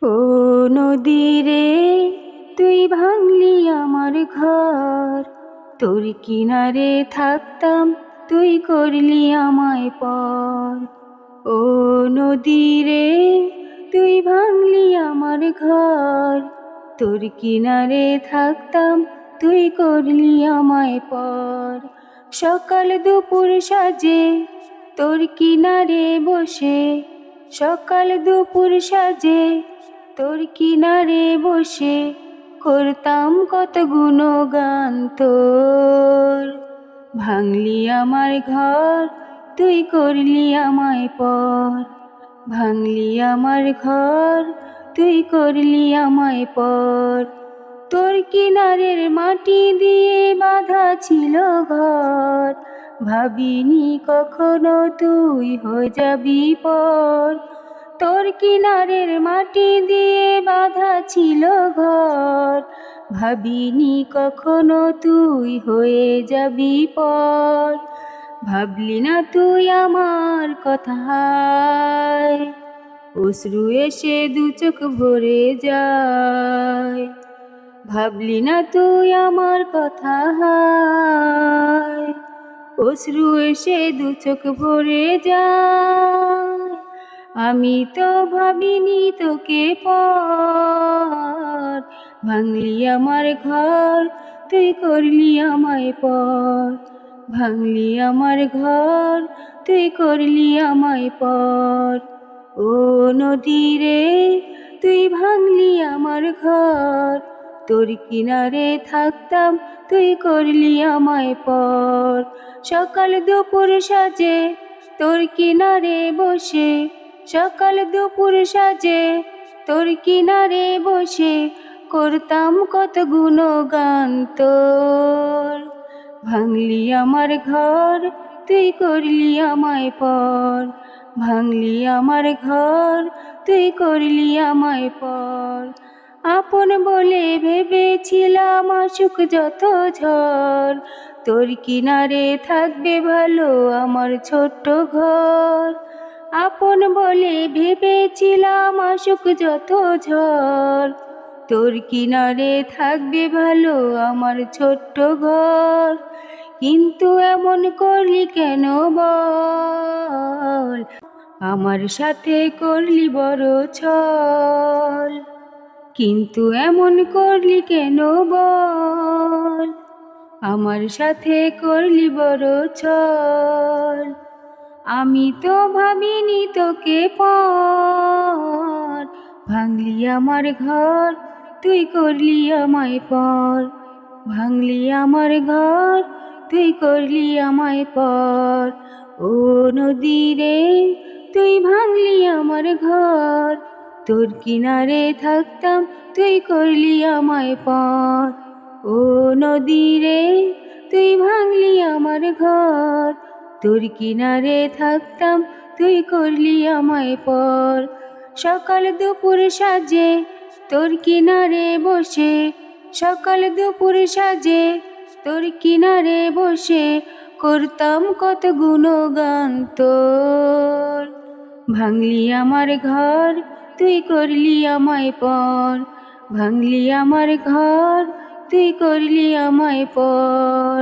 ও নদী রে, তুই ভাঙলি আমার ঘর। তোর কিনারে থাকতাম, তুই করলি আমায় পর। ও নদী রে, তুই ভাঙলি আমার ঘর। তোর কিনারে থাকতাম, তুই করলি আমায় পর। সকাল দুপুর সাজে তোর কিনারে বসে, সকাল দুপুর সাজে তোর কিনারে বসে করতাম কত গুণগান তোর। ভাঙলি আমার ঘর, তুই করলি আমায় পর। ভাঙলি আমার ঘর, তুই করলি আমায় পর। তোর কিনারের মাটি দিয়ে বাঁধা ছিল ঘর, ভাবিনি কখনো তুই হয়ে যাবি পর। তোর কিনারের মাটি দিয়ে বাঁধা ছিল ঘর, ভাবিনি কখনো তুই হয়ে যাবি পর। ভাবলি না তুই আমার কথায়, অশ্রু এসে দু চোখ ভরে যায়। ভাবলি না তুই আমার কথা, অশ্রু এসে দু চোখ ভরে যায়। আমি তো ভাবিনি তোকে পর। ভাঙলি আমার ঘর, তুই করলি আমায় পর। ভাঙলি আমার ঘর, তুই করলি আমায় পর। ও নদী রে, তুই ভাঙলি আমার ঘর। তোর কিনারে থাকতাম, তুই করলি আমায় পর। সকাল দুপুর সাজে তোর কিনারে বসে, সকাল দুপুর সাজে তোর কিনারে বসে করতাম কত গুণগান তোর। ভাঙলি আমার ঘর, তুই করলি আমায় পর। ভাঙলি আমার ঘর, তুই করলি আমায় পর। আপন বলে ভেবেছিলাম আসুক যত ঝড়, তোর কিনারে থাকবে ভালো আমার ছোট্ট ঘর। আপন বলে ভেবেছিলাম আসুক যত ঝড়, তোর কিনারে থাকবে ভালো আমার ছোট্ট ঘর। কিন্তু এমন করলি কেন বল, আমার সাথে করলি বড় ছল। কিন্তু এমন করলি কেন বল, আমার সাথে করলি বড় ছল। আমি তো ভাবিনি তোকে পর। ভাঙলি আমার ঘর, তুই করলি আমায় পর। ভাঙলি আমার ঘর, তুই করলি আমায় পর। ও নদী রে, তুই ভাঙলি আমার ঘর। তোর কিনারে থাকতাম, তুই করলি আমায় পর। ও নদী রে, তুই ভাঙলি আমার ঘর। তোর কিনারে থাকতাম, তুই করলি আমায় পর। সকাল দুপুর সাজে তোর কিনারে বসে, সকাল দুপুর সাজে তোর কিনারে বসে করতাম কত গুণগান তোর। ভাঙলি আমার ঘর, তুই করলি আমায় পর। ভাঙলি আমার ঘর, তুই করলি আমায় পর।